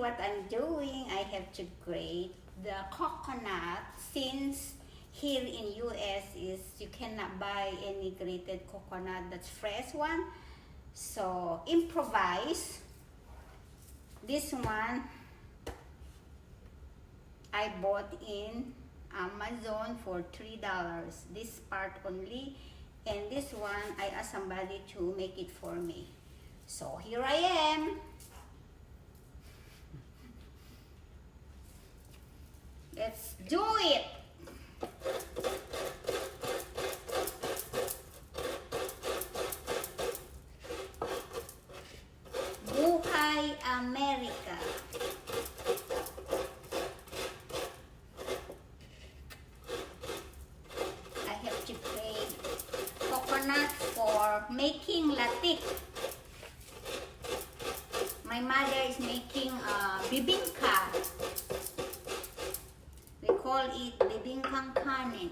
what I'm doing. I have to grate the coconut, since here in US is you cannot buy any grated coconut that's fresh one. So improvise. This one I bought in Amazon for $3. This part only, and this one I asked somebody to make it for me. So here I am. Let's do it. Buhay America. I have to grate coconut for making latik. My mother is making bibingka. We call it bibingkang kanin.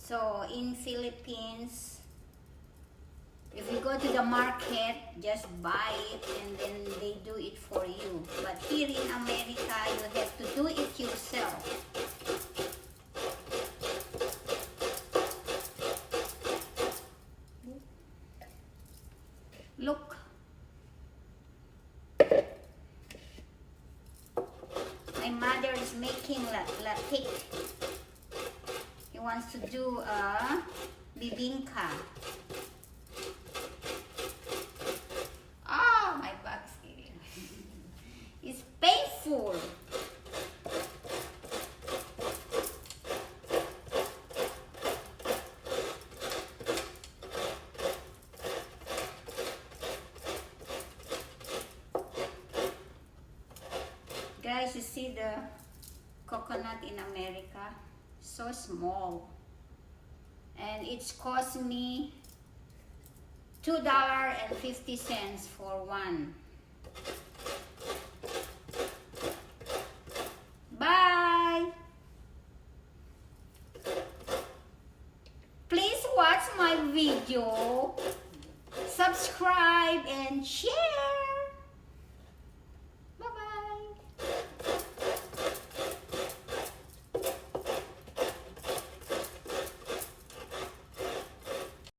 So in Philippines, if you go to the market, just buy it and then they do it for you. But here in America, you have to do it yourself. Look. My mother is making latik. He wants to do a bibingka. Oh, my back's killing. It's painful. Guys, you see the coconut in America? So small. And it's cost me $2.50 for one. Bye! Please watch my video, subscribe and share.